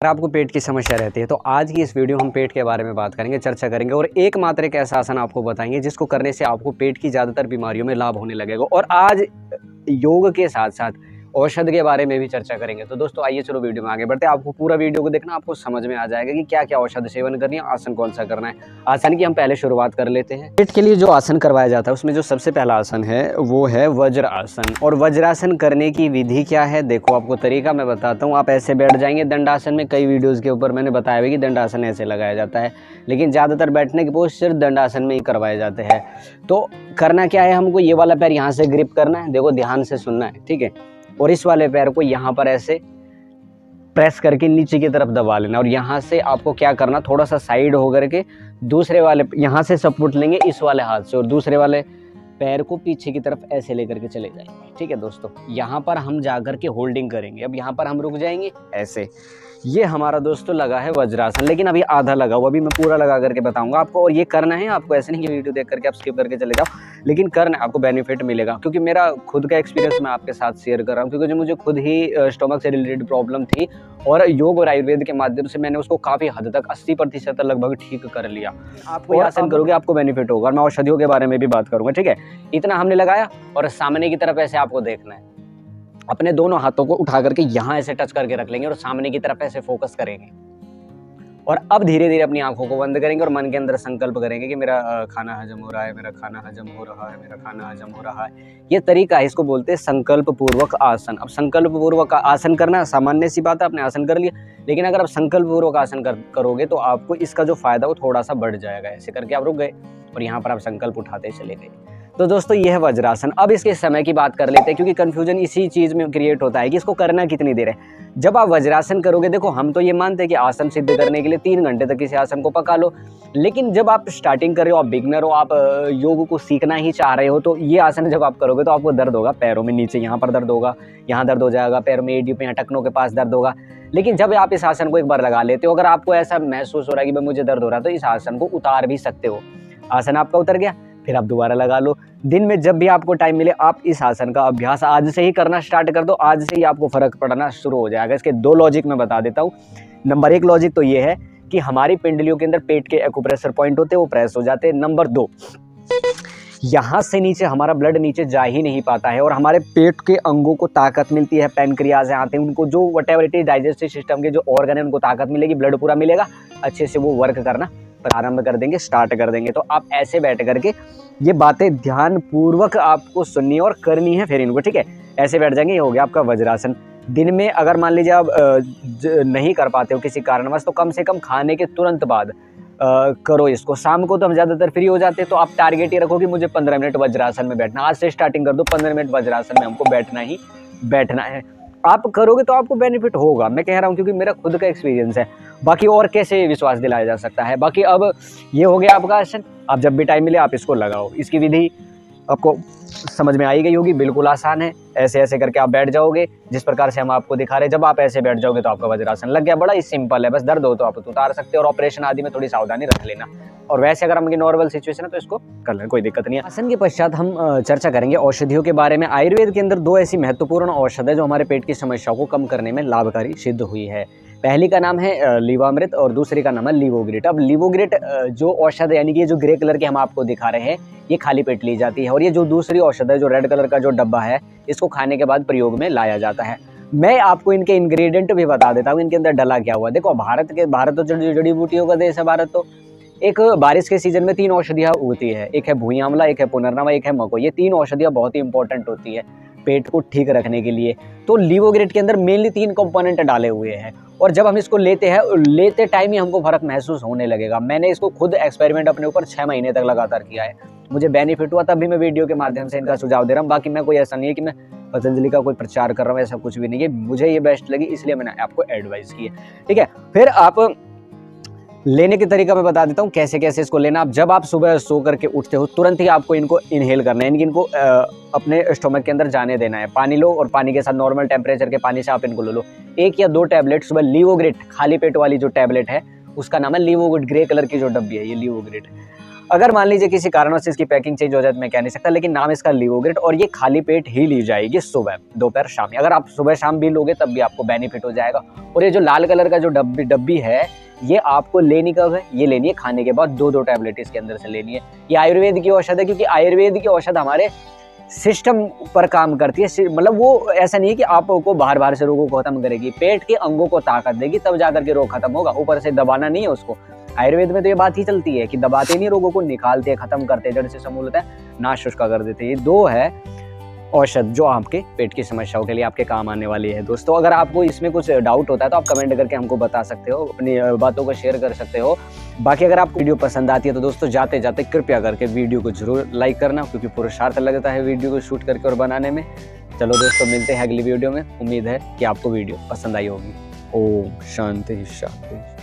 अगर आपको पेट की समस्या रहती है तो आज की इस वीडियो हम पेट के बारे में बात करेंगे, चर्चा करेंगे और एकमात्र एक ऐसा आसन आपको बताएंगे जिसको करने से आपको पेट की ज़्यादातर बीमारियों में लाभ होने लगेगा। और आज योग के साथ साथ औषध के बारे में भी चर्चा करेंगे। तो दोस्तों आइए चलो वीडियो में आगे बढ़ते हैं। आपको पूरा वीडियो को देखना, आपको समझ में आ जाएगा कि क्या क्या औषध सेवन करनी है, आसन कौन सा करना है। आसन की हम पहले शुरुआत कर लेते हैं। पेट के लिए जो आसन करवाया जाता है उसमें जो सबसे पहला आसन है वो है वज्रासन। और वज्रासन करने की विधि क्या है, देखो आपको तरीका मैं बताता हूँ। आप ऐसे बैठ जाएंगे दंडासन में। कई वीडियोज़ के ऊपर मैंने बताया है कि दंडासन ऐसे लगाया जाता है, लेकिन ज़्यादातर बैठने के पोस्ट सिर्फ दंडासन में ही करवाए जाते हैं। तो करना क्या है, हमको ये वाला पैर यहाँ से ग्रिप करना है, देखो ध्यान से सुनना है, ठीक है। और इस वाले पैर को यहाँ पर ऐसे प्रेस करके नीचे की तरफ दबा लेना। और यहाँ से आपको क्या करना, थोड़ा सा साइड होकर के दूसरे वाले यहाँ से सपोर्ट लेंगे इस वाले हाथ से और दूसरे वाले पैर को पीछे की तरफ ऐसे लेकर के चले जाएंगे, ठीक है दोस्तों। यहाँ पर हम जाकर के होल्डिंग करेंगे। अब यहाँ पर हम रुक जाएंगे ऐसे। ये हमारा दोस्तों लगा है वज्रासन, लेकिन अभी आधा लगा हुआ, अभी मैं पूरा लगा करके बताऊंगा आपको। और ये करना है आपको, ऐसे नहीं कि वीडियो देख करके आप स्किप करके चले जाओ, लेकिन करना आपको बेनिफिट मिलेगा। क्योंकि मेरा खुद का एक्सपीरियंस मैं आपके साथ शेयर कर रहा हूँ, क्योंकि जो मुझे खुद ही स्टोमक से रिलेटेड प्रॉब्लम थी और योग और आयुर्वेद के माध्यम से मैंने उसको काफ़ी हद तक 80% लगभग ठीक कर लिया। आपको ये आसन करोगे आपको बेनिफिट होगा। और मैं औषधियों के बारे में भी बात करूँगा, ठीक है। इतना हमने लगाया और सामने की तरफ ऐसे आपको देखना है। अपने दोनों हाथों को उठा करके यहाँ ऐसे टच करके रख लेंगे और सामने की तरफ ऐसे फोकस करेंगे। और अब धीरे धीरे अपनी आंखों को बंद करेंगे और मन के अंदर संकल्प करेंगे कि मेरा खाना हजम हो रहा है, मेरा खाना हजम हो रहा है, मेरा खाना हजम हो रहा है। ये तरीका है, इसको बोलते हैं संकल्प पूर्वक आसन। अब संकल्प पूर्वक आसन करना सामान्य सी बात है, आपने आसन कर लिया, लेकिन अगर आप संकल्प पूर्वक आसन करोगे तो आपको इसका जो फायदा वो थोड़ा सा बढ़ जाएगा। ऐसे करके आप रुक गए और यहाँ पर आप संकल्प उठाते चले गए। तो दोस्तों ये है वज्रासन। अब इसके समय की बात कर लेते हैं, क्योंकि कन्फ्यूजन इसी चीज़ में क्रिएट होता है कि इसको करना कितनी देर है। जब आप वज्रासन करोगे, देखो हम तो ये मानते हैं कि आसन सिद्ध करने के लिए 3 घंटे तक इस आसन को पका लो, लेकिन जब आप स्टार्टिंग कर रहे हो, आप बिगनर हो, आप योग को सीखना ही चाह रहे हो, तो ये आसन जब आप करोगे तो आपको दर्द होगा पैरों में, नीचे यहाँ पर दर्द होगा, यहाँ दर्द हो जाएगा, पैरों में एडी पे, यहाँ टखनों के पास दर्द होगा। लेकिन जब आप इस आसन को एक बार लगा लेते हो, अगर आपको ऐसा महसूस हो रहा है कि भाई मुझे दर्द हो रहा है, तो इस आसन को उतार भी सकते हो। आसन आपका उतर गया, फिर आप दोबारा लगा लो। दिन में जब भी आपको टाइम मिले आप इस आसन का अभ्यास आज से ही करना स्टार्ट कर दो। आज से ही आपको फर्क पड़ना शुरू हो जाएगा। इसके 2 लॉजिक मैं बता देता हूँ। नंबर 1 लॉजिक तो ये है कि हमारी पिंडलियों के अंदर पेट के एक्यूप्रेशर पॉइंट होते हैं, वो प्रेस हो जाते हैं। नंबर 2, यहाँ से नीचे हमारा ब्लड नीचे जा ही नहीं पाता है और हमारे पेट के अंगों को ताकत मिलती है। पैनक्रियाज आते हैं, उनको जो whatever it is, digestive system के जो ऑर्गन है उनको ताकत मिलेगी, ब्लड पूरा मिलेगा, अच्छे से वो वर्क करना प्रारंभ कर देंगे, स्टार्ट कर देंगे। तो आप ऐसे बैठ करके ये बातें ध्यान पूर्वक आपको सुननी है और करनी है फिर इनको, ठीक है। ऐसे बैठ जाएंगे, ये हो गया आपका वज्रासन। दिन में अगर मान लीजिए आप नहीं कर पाते हो किसी कारणवश, तो कम से कम खाने के तुरंत बाद करो इसको। शाम को तो हम ज़्यादातर फ्री हो जाते हैं, तो आप टारगेट ये रखो कि मुझे 15 मिनट वज्रासन में बैठना। आज से स्टार्टिंग कर दो, 15 मिनट वज्रासन में हमको बैठना ही बैठना है। आप करोगे तो आपको बेनिफिट होगा, मैं कह रहा हूँ, क्योंकि मेरा खुद का एक्सपीरियंस है। बाकी और कैसे विश्वास दिलाया जा सकता है। बाकी अब ये हो गया आपका आसन। आप जब भी टाइम मिले आप इसको लगाओ। इसकी विधि आपको समझ में आई गई होगी, बिल्कुल आसान है। ऐसे ऐसे करके आप बैठ जाओगे जिस प्रकार से हम आपको दिखा रहे हैं। जब आप ऐसे बैठ जाओगे तो आपका वज्रासन लग गया। बड़ा ही सिंपल है, बस दर्द हो तो आप उतार सकते हो और ऑपरेशन आदि में थोड़ी सावधानी रख लेना। और वैसे अगर हमारी नॉर्मल सिचुएशन है तो इसको कर लेना, कोई दिक्कत नहीं है। आसन के पश्चात हम चर्चा करेंगे औषधियों के बारे में। आयुर्वेद के अंदर 2 ऐसी महत्वपूर्ण औषध है जो हमारे पेट की समस्याओं को कम करने में लाभकारी सिद्ध हुई है। पहली का नाम है लीवामृत और दूसरी का नाम है लीवोग्रिट। अब लीवोग्रिट जो औषध है, यानी कि ये जो ग्रे कलर के हम आपको दिखा रहे हैं, ये खाली पेट ली जाती है। और ये जो दूसरी औषध है, जो रेड कलर का जो डब्बा है, इसको खाने के बाद प्रयोग में लाया जाता है। मैं आपको इनके इंग्रेडिएंट भी बता देता हूँ, इनके अंदर डला क्या हुआ। देखो भारत तो जड़ी बूटियों का देश है। भारत तो एक बारिश के सीजन में 3 औषधियाँ उगती है। एक है भुई आंवला, एक है पुनर्नवा, एक है मको। ये 3 औषधियाँ बहुत ही इंपॉर्टेंट होती है पेट को ठीक रखने के लिए। तो लीवोग्रिट के अंदर मेनली 3 कंपोनेंट डाले हुए हैं और जब हम इसको लेते टाइम ही हमको फर्क महसूस होने लगेगा। मैंने इसको खुद एक्सपेरिमेंट अपने ऊपर 6 महीने तक लगातार किया है, मुझे बेनिफिट हुआ, तब भी मैं वीडियो के माध्यम से इनका सुझाव दे रहा हूँ। बाकी मैं कोई ऐसा नहीं है कि मैं पतंजलि का कोई प्रचार कर रहा हूँ, ऐसा कुछ भी नहीं है। मुझे ये बेस्ट लगी इसलिए मैंने आपको एडवाइस की है, ठीक है। फिर आप लेने के तरीका मैं बता देता हूँ कैसे कैसे इसको लेना। आप जब आप सुबह सो करके उठते हो तुरंत ही आपको इनको इनहेल करना है, इनको अपने स्टोमक के अंदर जाने देना है। पानी लो और पानी के साथ नॉर्मल टेम्परेचर के पानी से आप इनको लो। 1 या 2 टैबलेट सुबह लीवोग्रिट, खाली पेट वाली जो टैबलेट है उसका नाम है लीवोग्रिट, ग्रे कलर की जो डब्बी है ये लीवोग्रिट। अगर मान लीजिए किसी कारणों से इसकी पैकिंग चेंज हो जाए तो मैं कह नहीं सकता, लेकिन नाम इसका लिवोग्रिट, और ये खाली पेट ही ली जाएगी सुबह, दोपहर, शाम। अगर आप सुबह शाम भी लोगे तब भी आपको बेनिफिट हो जाएगा। और ये जो लाल कलर का जो डब्बी है, ये आपको लेनी कब है? ये लेनी है खाने के बाद 2-2 टैबलेट इसके अंदर से लेनी है। ये आयुर्वेद की औषध है, क्योंकि आयुर्वेद की औषध हमारे सिस्टम पर काम करती है। मतलब वो ऐसा नहीं है कि आपको बाहर से रोगों को खत्म करेगी, पेट के अंगों को ताकत देगी, तब जाकर के रोग खत्म होगा। ऊपर से दबाना नहीं है उसको। आयुर्वेद में तो ये बात ही चलती है कि दबाते नहीं, रोगों को निकालते, खत्म करते, जड़ से समूलतः नाश उसका कर देते। ये 2 है औषध जो आपके पेट की समस्याओं के लिए आपके काम आने वाली है। दोस्तों, अगर आपको इसमें कुछ डाउट होता है तो आप कमेंट करके हमको बता सकते हो, अपनी बातों को शेयर कर सकते हो। बाकी अगर आपको वीडियो पसंद आती है तो दोस्तों जाते जाते कृपया करके वीडियो को जरूर लाइक करना, क्योंकि पुरुषार्थ लगता है वीडियो को शूट करके और बनाने में। चलो दोस्तों, मिलते हैं अगली वीडियो में। उम्मीद है कि आपको वीडियो पसंद आई होगी। ओम शांति शांति।